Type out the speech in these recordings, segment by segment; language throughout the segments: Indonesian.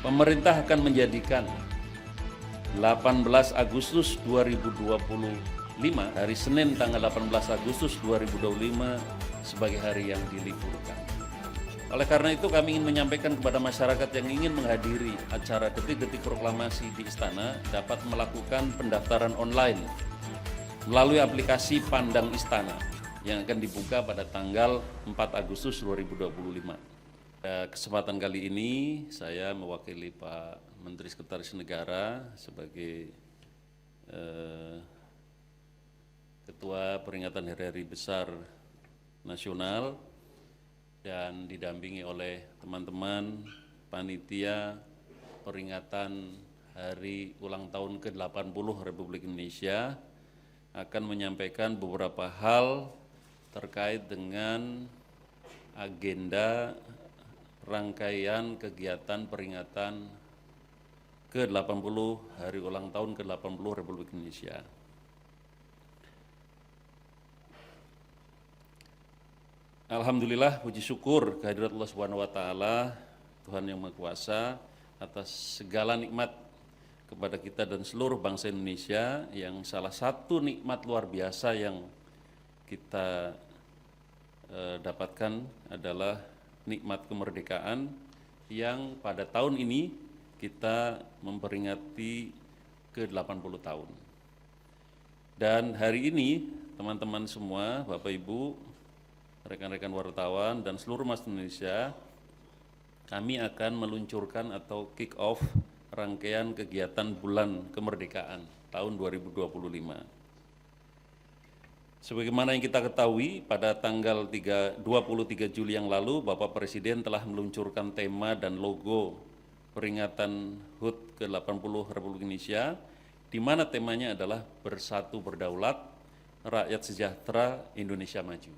Pemerintah akan menjadikan 18 Agustus 2025, hari Senin tanggal 18 Agustus 2025 sebagai hari yang diliburkan. Oleh karena itu kami ingin menyampaikan kepada masyarakat yang ingin menghadiri acara detik-detik proklamasi di Istana dapat melakukan pendaftaran online melalui aplikasi Pandang Istana yang akan dibuka pada tanggal 4 Agustus 2025. Kesempatan kali ini saya mewakili Pak Menteri Sekretaris Negara sebagai Ketua Peringatan Hari-Hari Besar Nasional dan didampingi oleh teman-teman panitia peringatan Hari Ulang Tahun ke-80 Republik Indonesia akan menyampaikan beberapa hal terkait dengan agenda rangkaian kegiatan peringatan ke-80 Hari Ulang Tahun ke-80 Republik Indonesia. Alhamdulillah, puji syukur kehadirat Allah Subhanahu wa taala, Tuhan yang Maha Kuasa, atas segala nikmat kepada kita dan seluruh bangsa Indonesia, yang salah satu nikmat luar biasa yang kita dapatkan adalah nikmat kemerdekaan yang pada tahun ini kita memperingati ke-80 tahun. Dan hari ini teman-teman semua, Bapak Ibu, rekan-rekan wartawan dan seluruh masyarakat Indonesia, kami akan meluncurkan atau kick off rangkaian kegiatan Bulan Kemerdekaan tahun 2025. Sebagaimana yang kita ketahui, pada tanggal 23 Juli yang lalu, Bapak Presiden telah meluncurkan tema dan logo peringatan HUT ke-80 Republik Indonesia, di mana temanya adalah Bersatu Berdaulat, Rakyat Sejahtera, Indonesia Maju.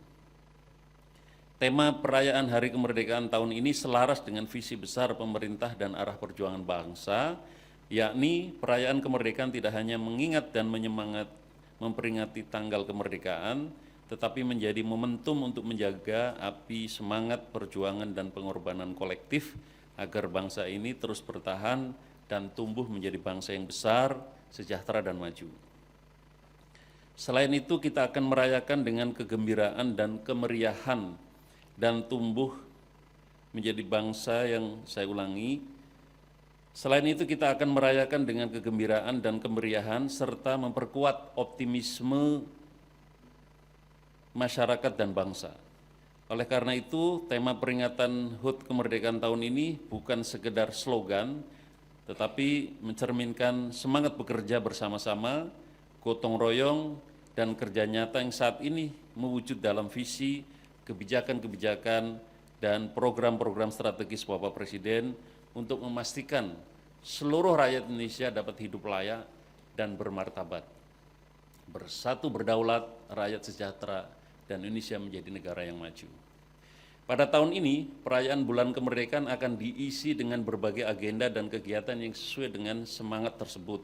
Tema perayaan Hari Kemerdekaan tahun ini selaras dengan visi besar pemerintah dan arah perjuangan bangsa, yakni perayaan kemerdekaan tidak hanya mengingat dan memperingati tanggal kemerdekaan, tetapi menjadi momentum untuk menjaga api semangat perjuangan dan pengorbanan kolektif agar bangsa ini terus bertahan dan tumbuh menjadi bangsa yang besar, sejahtera dan maju. Selain itu, kita akan merayakan dengan kegembiraan dan kemeriahan dan tumbuh menjadi bangsa yang, saya ulangi, selain itu kita akan merayakan dengan kegembiraan dan kemeriahan serta memperkuat optimisme masyarakat dan bangsa. Oleh karena itu, tema peringatan HUT kemerdekaan tahun ini bukan sekedar slogan, tetapi mencerminkan semangat bekerja bersama-sama, gotong royong, dan kerja nyata yang saat ini mewujud dalam visi, kebijakan-kebijakan, dan program-program strategis Bapak Presiden untuk memastikan seluruh rakyat Indonesia dapat hidup layak dan bermartabat, bersatu berdaulat, rakyat sejahtera, dan Indonesia menjadi negara yang maju. Pada tahun ini, perayaan Bulan Kemerdekaan akan diisi dengan berbagai agenda dan kegiatan yang sesuai dengan semangat tersebut.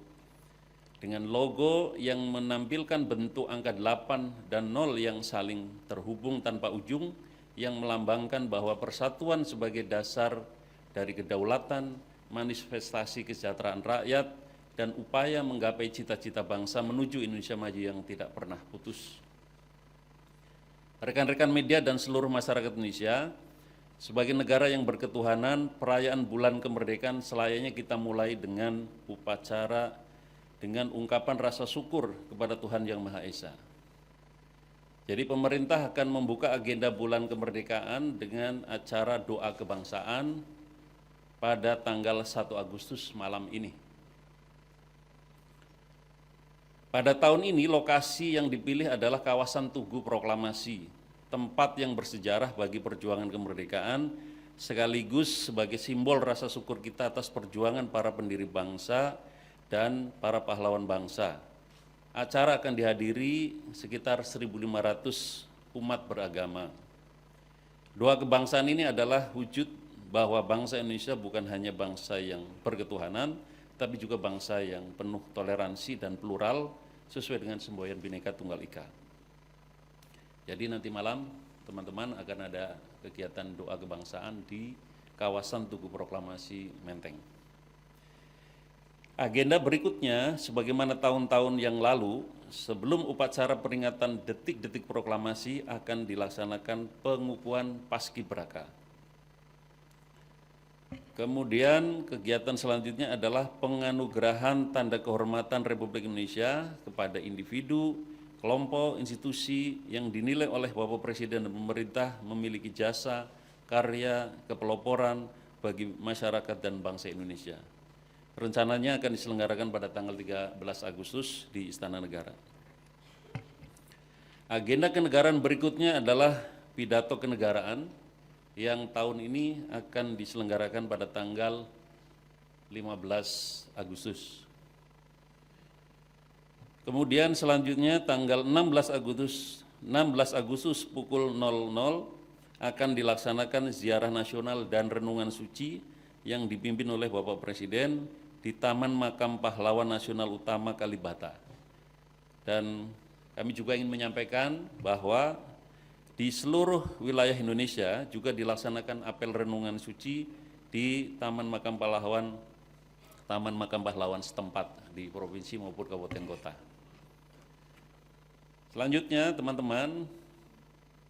Dengan logo yang menampilkan bentuk angka 8 dan 0 yang saling terhubung tanpa ujung, yang melambangkan bahwa persatuan sebagai dasar dari kedaulatan, manifestasi kesejahteraan rakyat, dan upaya menggapai cita-cita bangsa menuju Indonesia maju yang tidak pernah putus. Rekan-rekan media dan seluruh masyarakat Indonesia, sebagai negara yang berketuhanan, perayaan Bulan Kemerdekaan selayaknya kita mulai dengan upacara dengan ungkapan rasa syukur kepada Tuhan Yang Maha Esa. Jadi pemerintah akan membuka agenda Bulan Kemerdekaan dengan acara doa kebangsaan pada tanggal 1 Agustus malam ini. Pada tahun ini lokasi yang dipilih adalah kawasan Tugu Proklamasi, tempat yang bersejarah bagi perjuangan kemerdekaan, sekaligus sebagai simbol rasa syukur kita atas perjuangan para pendiri bangsa dan para pahlawan bangsa. Acara akan dihadiri sekitar 1.500 umat beragama. Doa kebangsaan ini adalah wujud bahwa bangsa Indonesia bukan hanya bangsa yang berketuhanan, tapi juga bangsa yang penuh toleransi dan plural sesuai dengan semboyan Bhinneka Tunggal Ika. Jadi nanti malam teman-teman akan ada kegiatan doa kebangsaan di kawasan Tugu Proklamasi Menteng. Agenda berikutnya, sebagaimana tahun-tahun yang lalu, sebelum upacara peringatan detik-detik proklamasi akan dilaksanakan pengukuhan paskibraka. Kemudian kegiatan selanjutnya adalah penganugerahan tanda kehormatan Republik Indonesia kepada individu, kelompok, institusi yang dinilai oleh Bapak Presiden dan pemerintah memiliki jasa, karya, kepeloporan bagi masyarakat dan bangsa Indonesia. Rencananya akan diselenggarakan pada tanggal 13 Agustus di Istana Negara. Agenda kenegaraan berikutnya adalah pidato kenegaraan yang tahun ini akan diselenggarakan pada tanggal 15 Agustus. Kemudian selanjutnya tanggal 16 Agustus pukul 00 akan dilaksanakan ziarah nasional dan renungan suci yang dipimpin oleh Bapak Presiden di Taman Makam Pahlawan Nasional Utama Kalibata. Dan kami juga ingin menyampaikan bahwa di seluruh wilayah Indonesia juga dilaksanakan apel renungan suci di Taman Makam Pahlawan setempat di provinsi maupun kabupaten kota. Selanjutnya teman-teman,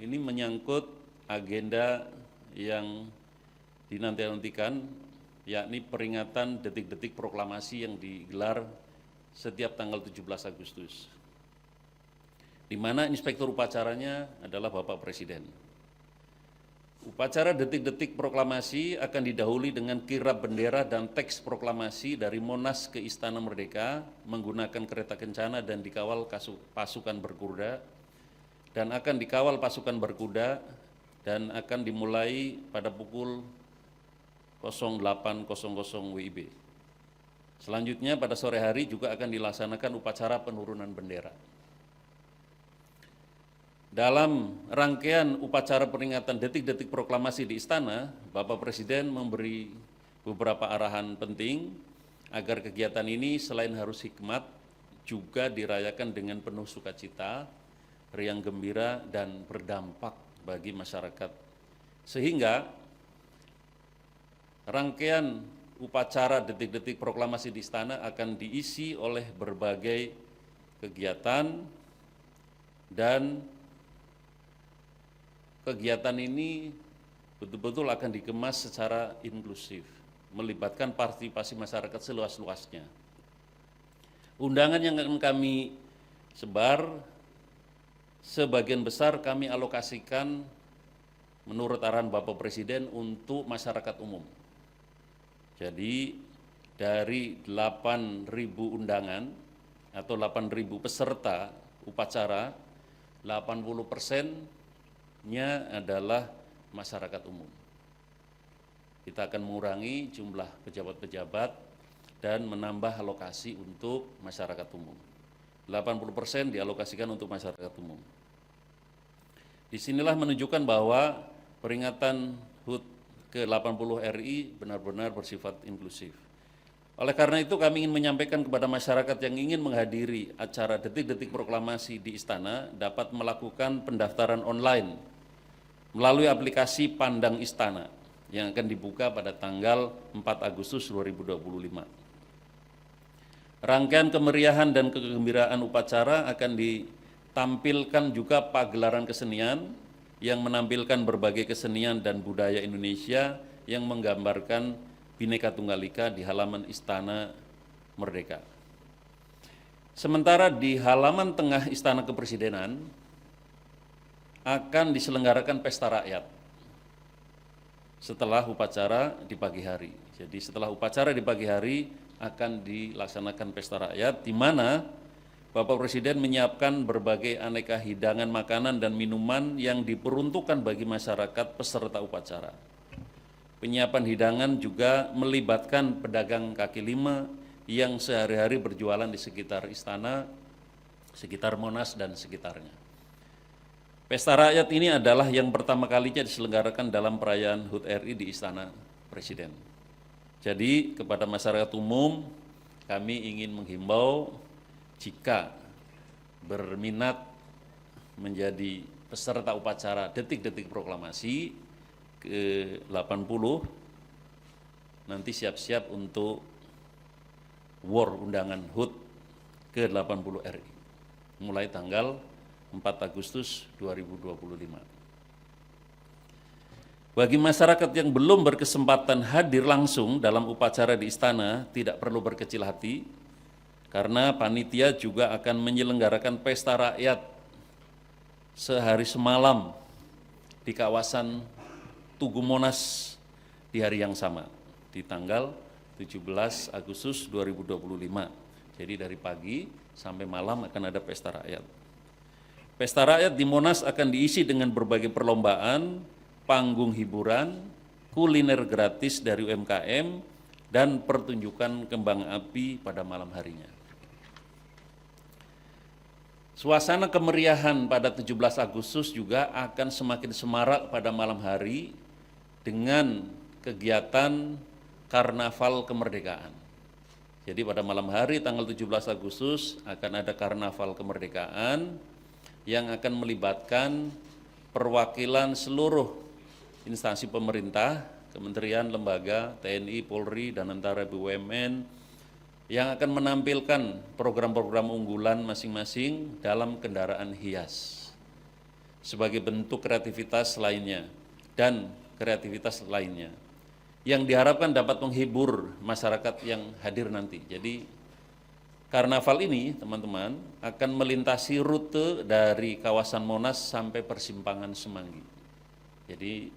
ini menyangkut agenda yang dinanti-nantikan, yakni peringatan detik-detik proklamasi yang digelar setiap tanggal 17 Agustus. Di mana inspektur upacaranya adalah Bapak Presiden. Upacara detik-detik proklamasi akan didahului dengan kirap bendera dan teks proklamasi dari Monas ke Istana Merdeka menggunakan kereta kencana dan dikawal pasukan berkuda, dan akan dikawal pasukan berkuda dan akan dimulai pada pukul 08.00 WIB. Selanjutnya pada sore hari juga akan dilaksanakan upacara penurunan bendera. Dalam rangkaian upacara peringatan detik-detik proklamasi di Istana, Bapak Presiden memberi beberapa arahan penting agar kegiatan ini selain harus hikmat, juga dirayakan dengan penuh sukacita, riang gembira, dan berdampak bagi masyarakat. Sehingga rangkaian upacara detik-detik proklamasi di Istana akan diisi oleh berbagai kegiatan, dan kegiatan ini betul-betul akan dikemas secara inklusif, melibatkan partisipasi masyarakat seluas-luasnya. Undangan yang akan kami sebar, sebagian besar kami alokasikan menurut arahan Bapak Presiden untuk masyarakat umum. Jadi dari 8.000 undangan atau 8.000 peserta upacara, 80%-nya adalah masyarakat umum. Kita akan mengurangi jumlah pejabat-pejabat dan menambah alokasi untuk masyarakat umum. 80% dialokasikan untuk masyarakat umum. Disinilah menunjukkan bahwa peringatan HUT ke-80 RI benar-benar bersifat inklusif. Oleh karena itu kami ingin menyampaikan kepada masyarakat yang ingin menghadiri acara detik-detik proklamasi di Istana dapat melakukan pendaftaran online melalui aplikasi Pandang Istana yang akan dibuka pada tanggal 4 Agustus 2025. Rangkaian kemeriahan dan kegembiraan upacara akan ditampilkan juga pagelaran kesenian yang menampilkan berbagai kesenian dan budaya Indonesia yang menggambarkan Bhinneka Tunggal Ika di halaman Istana Merdeka. Sementara di halaman tengah Istana Kepresidenan akan diselenggarakan pesta rakyat setelah upacara di pagi hari. Jadi setelah upacara di pagi hari akan dilaksanakan pesta rakyat, di mana Bapak Presiden menyiapkan berbagai aneka hidangan makanan dan minuman yang diperuntukkan bagi masyarakat peserta upacara. Penyiapan hidangan juga melibatkan pedagang kaki lima yang sehari-hari berjualan di sekitar istana, sekitar Monas dan sekitarnya. Pesta rakyat ini adalah yang pertama kalinya diselenggarakan dalam perayaan HUT RI di Istana Presiden. Jadi kepada masyarakat umum kami ingin menghimbau, jika berminat menjadi peserta upacara detik-detik proklamasi ke-80, nanti siap-siap untuk War Undangan HUT ke-80 RI mulai tanggal 4 Agustus 2025. Bagi masyarakat yang belum berkesempatan hadir langsung dalam upacara di istana, tidak perlu berkecil hati, karena panitia juga akan menyelenggarakan pesta rakyat sehari semalam di kawasan Tugu Monas di hari yang sama, di tanggal 17 Agustus 2025. Jadi dari pagi sampai malam akan ada pesta rakyat. Pesta rakyat di Monas akan diisi dengan berbagai perlombaan, panggung hiburan, kuliner gratis dari UMKM, dan pertunjukan kembang api pada malam harinya. Suasana kemeriahan pada 17 Agustus juga akan semakin semarak pada malam hari dengan kegiatan Karnaval Kemerdekaan. Jadi pada malam hari tanggal 17 Agustus akan ada Karnaval Kemerdekaan yang akan melibatkan perwakilan seluruh instansi pemerintah, kementerian, lembaga, TNI, Polri, dan antara BUMN, yang akan menampilkan program-program unggulan masing-masing dalam kendaraan hias sebagai bentuk kreativitas lainnya dan kreativitas lainnya yang diharapkan dapat menghibur masyarakat yang hadir nanti. Jadi karnaval ini teman-teman akan melintasi rute dari kawasan Monas sampai persimpangan Semanggi. Jadi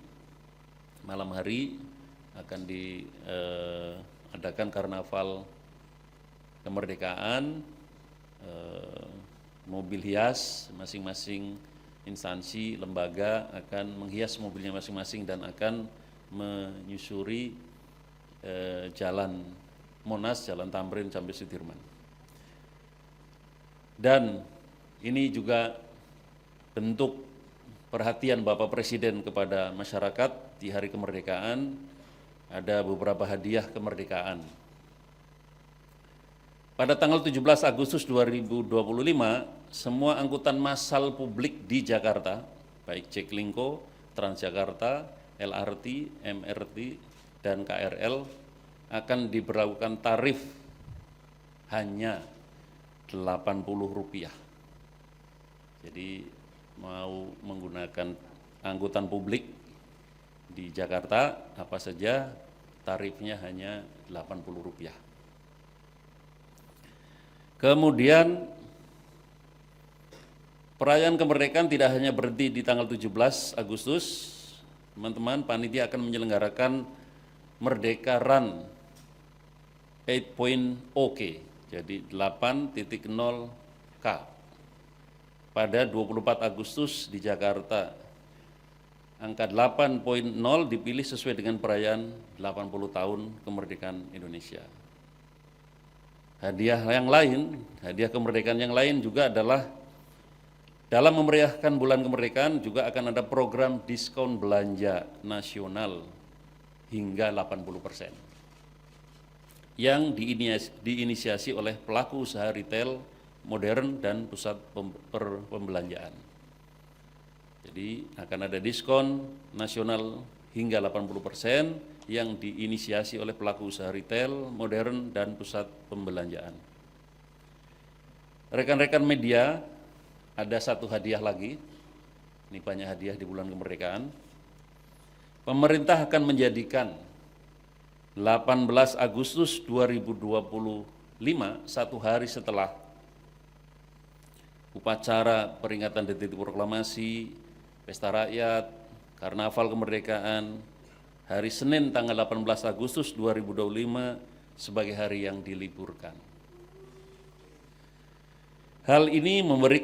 malam hari akan diadakan karnaval kemerdekaan, mobil hias, masing-masing instansi, lembaga akan menghias mobilnya masing-masing dan akan menyusuri jalan Monas, jalan Tamrin sampai Sudirman. Dan ini juga bentuk perhatian Bapak Presiden kepada masyarakat di hari kemerdekaan, ada beberapa hadiah kemerdekaan. Pada tanggal 17 Agustus 2025, semua angkutan massal publik di Jakarta, baik Jaklingko, Transjakarta, LRT, MRT, dan KRL akan diberlakukan tarif hanya Rp80. Jadi mau menggunakan angkutan publik di Jakarta apa saja tarifnya hanya Rp80. Kemudian perayaan kemerdekaan tidak hanya berhenti di tanggal 17 Agustus, teman-teman, panitia akan menyelenggarakan Merdeka Run 8.0K, jadi 8.0K pada 24 Agustus di Jakarta. Angka 8.0 dipilih sesuai dengan perayaan 80 tahun kemerdekaan Indonesia. Hadiah yang lain, hadiah kemerdekaan yang lain juga adalah dalam memeriahkan bulan kemerdekaan juga akan ada program diskon belanja nasional hingga 80% yang diinisiasi oleh pelaku usaha retail modern dan pusat pembelanjaan. Jadi akan ada diskon nasional hingga 80% yang diinisiasi oleh pelaku usaha retail, modern, dan pusat pembelanjaan. Rekan-rekan media, ada satu hadiah lagi, ini banyak hadiah di bulan kemerdekaan. Pemerintah akan menjadikan 18 Agustus 2025, satu hari setelah upacara peringatan detik proklamasi, pesta rakyat, karnaval kemerdekaan, hari Senin tanggal 18 Agustus 2025 sebagai hari yang diliburkan. Hal ini memberi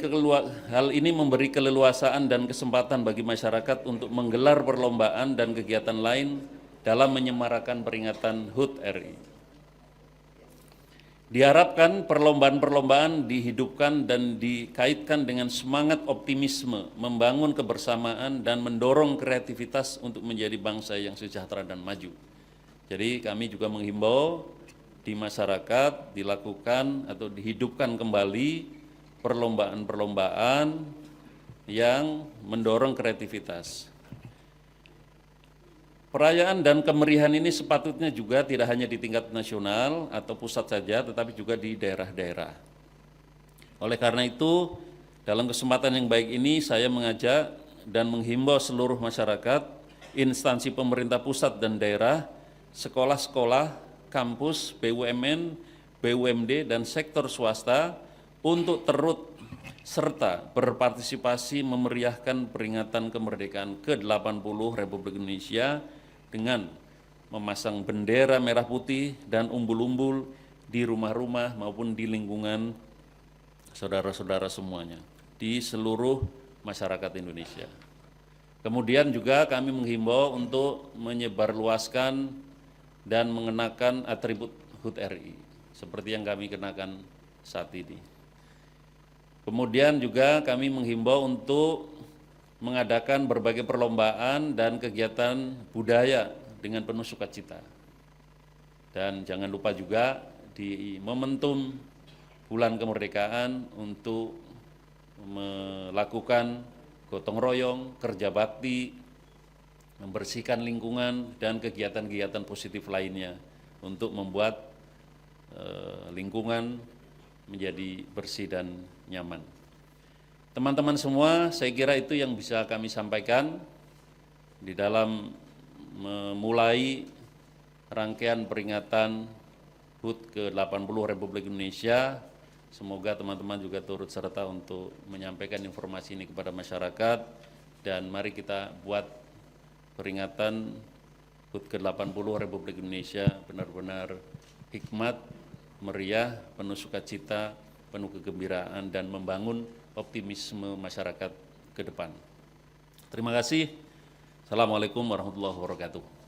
keleluasaan dan kesempatan bagi masyarakat untuk menggelar perlombaan dan kegiatan lain dalam menyemarakan peringatan HUT RI. Diharapkan perlombaan-perlombaan dihidupkan dan dikaitkan dengan semangat optimisme, membangun kebersamaan dan mendorong kreativitas untuk menjadi bangsa yang sejahtera dan maju. Jadi kami juga menghimbau di masyarakat dilakukan atau dihidupkan kembali perlombaan-perlombaan yang mendorong kreativitas. Perayaan dan kemeriahan ini sepatutnya juga tidak hanya di tingkat nasional atau pusat saja, tetapi juga di daerah-daerah. Oleh karena itu, dalam kesempatan yang baik ini saya mengajak dan menghimbau seluruh masyarakat, instansi pemerintah pusat dan daerah, sekolah-sekolah, kampus, BUMN, BUMD, dan sektor swasta untuk turut serta berpartisipasi memeriahkan peringatan kemerdekaan ke-80 Republik Indonesia dengan memasang bendera merah putih dan umbul-umbul di rumah-rumah maupun di lingkungan saudara-saudara semuanya di seluruh masyarakat Indonesia. Kemudian juga kami menghimbau untuk menyebarluaskan dan mengenakan atribut HUT RI seperti yang kami kenakan saat ini. Kemudian juga kami menghimbau untuk mengadakan berbagai perlombaan dan kegiatan budaya dengan penuh sukacita. Dan jangan lupa juga di momentum bulan kemerdekaan untuk melakukan gotong royong, kerja bakti, membersihkan lingkungan, dan kegiatan-kegiatan positif lainnya untuk membuat lingkungan menjadi bersih dan nyaman. Teman-teman semua, saya kira itu yang bisa kami sampaikan di dalam memulai rangkaian peringatan HUT ke-80 Republik Indonesia. Semoga teman-teman juga turut serta untuk menyampaikan informasi ini kepada masyarakat, dan mari kita buat peringatan HUT ke-80 Republik Indonesia benar-benar hikmat, meriah, penuh sukacita, penuh kegembiraan, dan membangun optimisme masyarakat ke depan. Terima kasih. Assalamualaikum warahmatullahi wabarakatuh.